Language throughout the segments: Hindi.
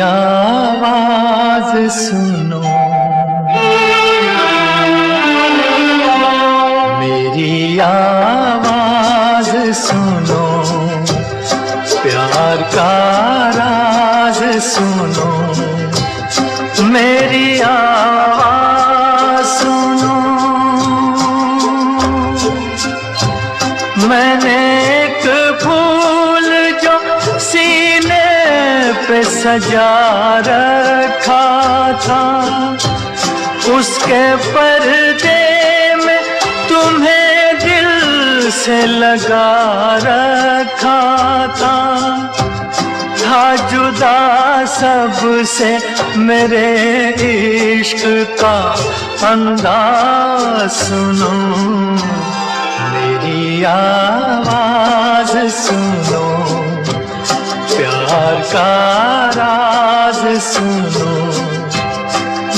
आवाज सुनो, मेरी आवाज सुनो, प्यार का राज सुनो, मेरी आवाज सुनो। मैंने एक फूल जो सीने पे सजा रखा था, उसके पर्दे में तुम्हें दिल से लगा रखा था जुदा सबसे मेरे इश्क का अंदाज सुनो, मेरी आवाज सुनो, प्यार का राज सुनो,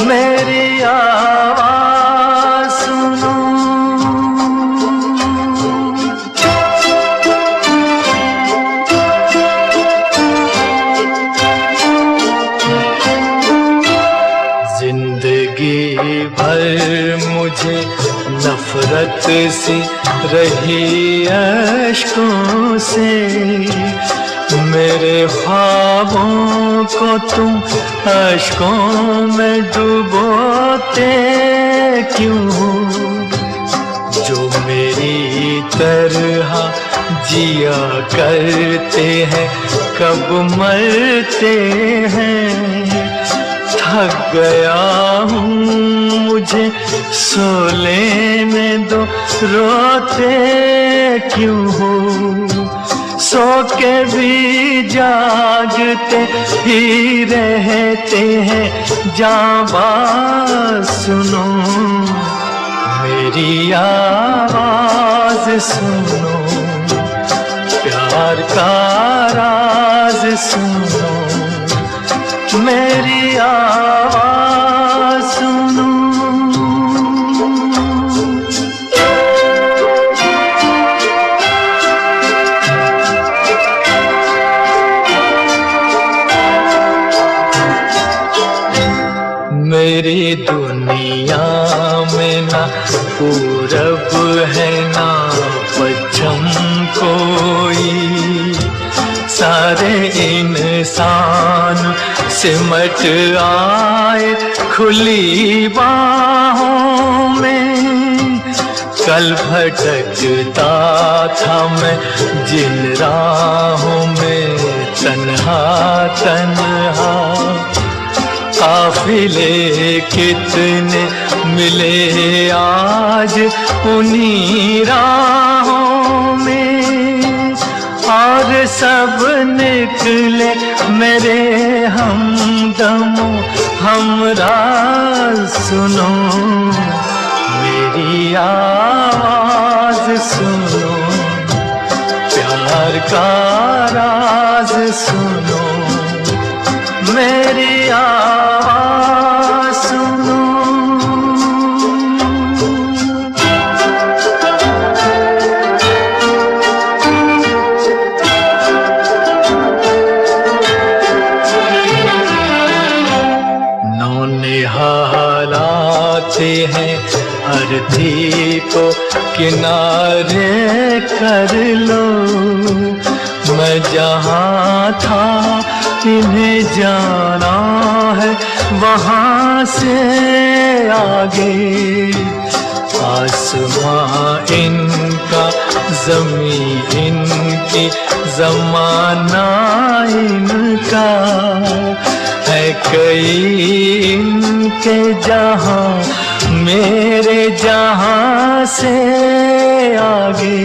मेरी आवाज सुनो। जिंदगी भर मुझे नफरत सी रही अश्कों से, मेरे ख्वाबों को तुम अश्कों में डुबोते क्यों? जो मेरी तरह जिया करते हैं कब मरते हैं। थक गया हूँ मुझे सो लेने दो, रोते क्यों हो? सो के भी जागते ही रहते हैं, जाबाज सुनो, मेरी आवाज सुनो, प्यार का राज सुनो, मेरी आवाज सुनो। मेरी दुनिया में ना पूरब है ना पश्चिम कोई, सारे इंसान सिमट आए खुली बाहों में। कल भटकता था मैं जिन राहों में तन्हा तन्हा, काफिले कितने मिले आज उन्हीं राहों में, और सब निकले मेरे हमदमों हमराज सुनो, मेरी आवाज सुनो, प्यार का राज सुनो, मेरी आवाज सुनो। नौनिहाल आते हैं अर्थी को किनारे कर लो, मैं जहाँ था इन्हें जाना है वहाँ से आगे। आसमां इनका ज़मीं इनकी ज़माना इनका है, कई इनके जहाँ मेरे जहाँ से आगे।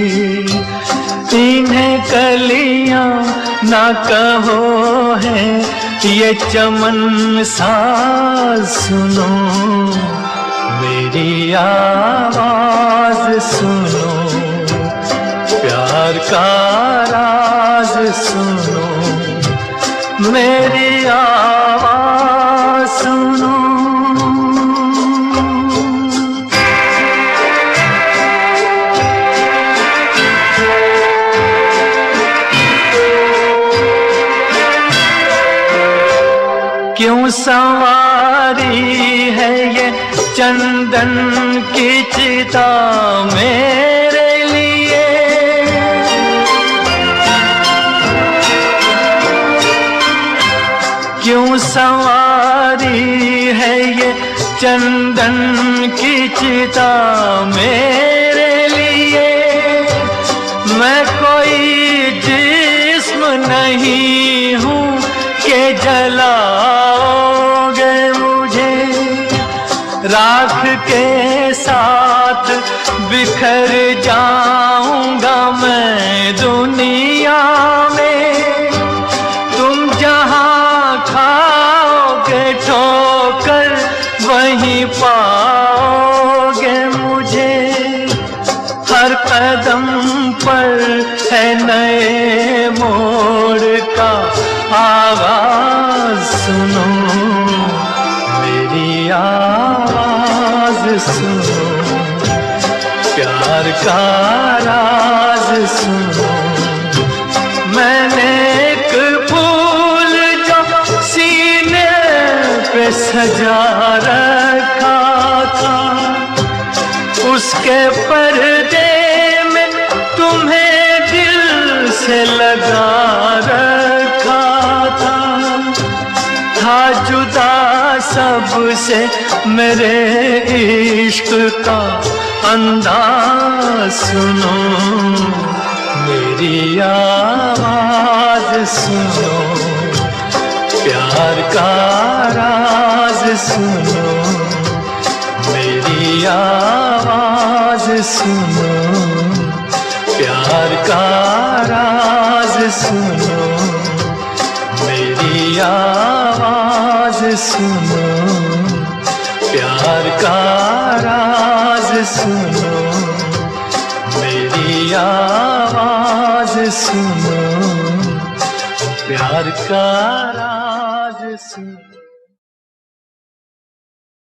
इन्हें कलियां ना कहो है ये चमन सा, सुनो मेरी आवाज सुनो, प्यार का राज सुनो, मेरी आवाज सुनो। क्यों सवारी है ये चंदन की चिता मेरे लिए, क्यों सवारी है ये चंदन की चिता मेरे लिए। मैं कोई जिस्म नहीं हूँ के जलाओगे मुझे, राख के साथ बिखर जाऊंगा मैं दुनिया में। तुम जहाँ खाओगे ठोकर वहीं पाओगे मुझे, हर कदम पर है नए मोड़ का आवाज सुनो, मेरी आवाज सुनो, प्यार का राज सुनो। मैंने एक फूल जो सीने पे सजा रखा था, उसके पर्दे में तुम्हें दिल से लगा रखा था जुदा सबसे मेरे इश्क का अंदाज सुनो, मेरी आवाज सुनो, प्यार का राज सुनो, मेरी आवाज सुनो, प्यार का राज सुनो, मेरी आवाज सुनो, प्यार का राज सुनो, मेरी आवाज सुनो, प्यार का राज।